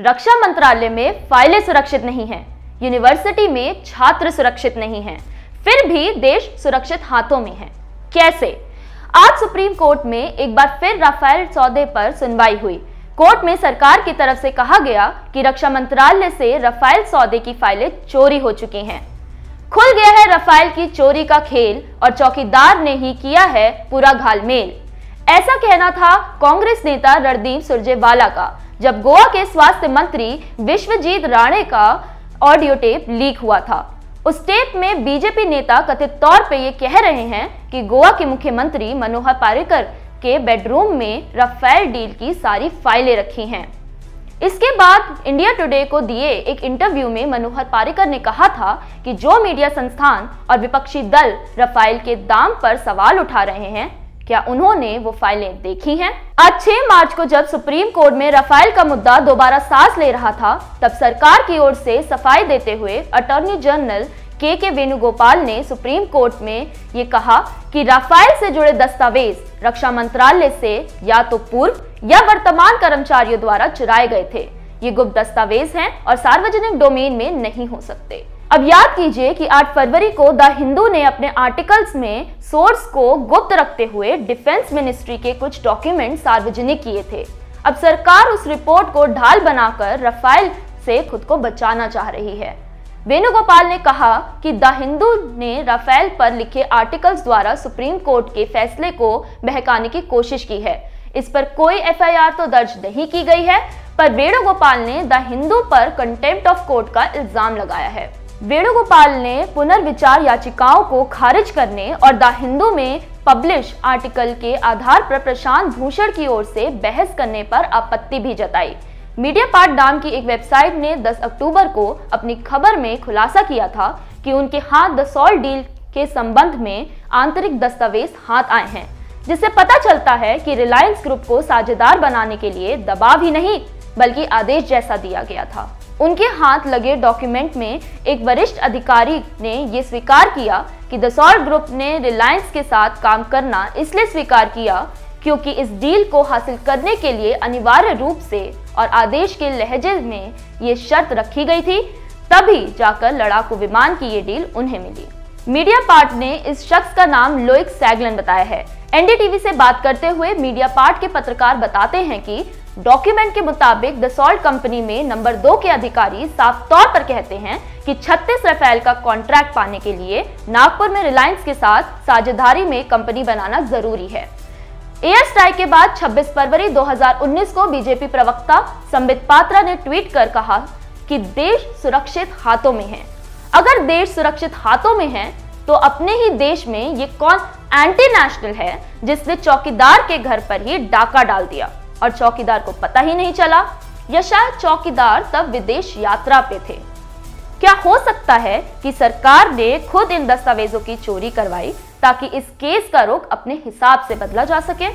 रक्षा मंत्रालय में फाइलें सुरक्षित नहीं हैं, यूनिवर्सिटी में छात्र सुरक्षित नहीं हैं, फिर भी देश सुरक्षित हाथों में है। कैसे? आज सुप्रीम कोर्ट में एक बार फिर राफेल सौदे पर सुनवाई हुई। कोर्ट में सरकार की तरफ से कहा गया कि रक्षा मंत्रालय से राफेल सौदे की फाइलें चोरी हो चुकी हैं। खुल गया है राफेल की चोरी का खेल और चौकीदार ने ही किया है पूरा घालमेल। ऐसा कहना था कांग्रेस नेता रणदीप सुरजेवाला का, जब गोवा के स्वास्थ्य मंत्री विश्वजीत राणे का ऑडियो टेप लीक हुआ था। उस टेप में बीजेपी नेता कथित तौर पे ये कह रहे हैं कि गोवा के मुख्यमंत्री मनोहर पर्रिकर के बेडरूम में राफेल डील की सारी फाइलें रखी हैं। इसके बाद इंडिया टुडे को दिए एक इंटरव्यू में मनोहर पर्रिकर ने कहा था कि जो मीडिया संस्थान और विपक्षी दल राफेल के दाम पर सवाल उठा रहे हैं, क्या उन्होंने वो फाइलें देखी हैं? आज 6 मार्च को जब सुप्रीम कोर्ट में राफेल का मुद्दा दोबारा सांस ले रहा था, तब सरकार की ओर से सफाई देते हुए अटॉर्नी जनरल के वेणुगोपाल ने सुप्रीम कोर्ट में ये कहा कि राफेल से जुड़े दस्तावेज रक्षा मंत्रालय से या तो पूर्व या वर्तमान कर्मचारियों द्वारा चुराए गए थे। ये गुप्त दस्तावेज हैं और सार्वजनिक डोमेन में नहीं हो सकते। अब याद कीजिए कि 8 फरवरी को द हिंदू ने अपने आर्टिकल्स में सोर्स को गुप्त रखते हुए डिफेंस मिनिस्ट्री के कुछ डॉक्यूमेंट सार्वजनिक किए थे। अब सरकार उस रिपोर्ट को ढाल बनाकर राफेल से खुद को बचाना चाह रही है। वेणुगोपाल ने कहा कि द हिंदू ने राफेल पर लिखे आर्टिकल्स द्वारा सुप्रीम कोर्ट के फैसले को बहकाने की कोशिश की है। इस पर कोई एफआईआर तो दर्ज नहीं की गई है, पर वेणुगोपाल ने द हिंदू पर कंटेम्प्ट ऑफ कोर्ट का इल्जाम लगाया है। वेणुगोपाल ने पुनर्विचार याचिकाओं को खारिज करने और द हिंदू में पब्लिश आर्टिकल के आधार पर प्रशांत भूषण की ओर से बहस करने पर आपत्ति भी जताई। मीडिया पार्ट नाम की एक वेबसाइट ने 10 अक्टूबर को अपनी खबर में खुलासा किया था कि उनके हाथ दसॉल्ट डील के संबंध में आंतरिक दस्तावेज हाथ आए हैं, जिससे पता चलता है कि रिलायंस ग्रुप को साझेदार बनाने के लिए दबाव ही नहीं बल्कि आदेश जैसा दिया गया था। उनके हाथ लगे डॉक्यूमेंट में एक वरिष्ठ अधिकारी ने यह स्वीकार किया कि दसॉल्ट ग्रुप ने रिलायंस के साथ काम करना इसलिए स्वीकार किया क्योंकि इस डील को हासिल करने के लिए अनिवार्य रूप से और आदेश के लहजे में ये शर्त रखी गई थी, तभी जाकर लड़ाकू विमान की ये डील उन्हें मिली। मीडिया पार्ट ने इस शख्स का नाम लोइक सैगलन बताया है। एनडीटीवी से बात करते हुए मीडिया पार्ट के पत्रकार बताते हैं कि डॉक्यूमेंट के मुताबिक दसॉल्ट कंपनी में नंबर 2 के अधिकारी साफ तौर पर कहते हैं कि 36 राफेल का कॉन्ट्रैक्ट पाने के लिए नागपुर में रिलायंस के साथ साझेदारी में कंपनी बनाना जरूरी है। एयर स्ट्राइक के बाद 26 फरवरी 2019 को बीजेपी प्रवक्ता संबित पात्रा ने ट्वीट कर कहा कि देश सुरक्षित हाथों में है। अगर देश सुरक्षित हाथों में है तो अपने ही देश में ये कौन एंटी नेशनल है जिसने चौकीदार के घर पर ही डाका डाल दिया और चौकीदार को पता ही नहीं चला, या शायद चौकीदार तब विदेश यात्रा पे थे। क्या हो सकता है कि सरकार ने खुद इन दस्तावेजों की चोरी करवाई ताकि इस केस का रुख अपने हिसाब से बदला जा सके?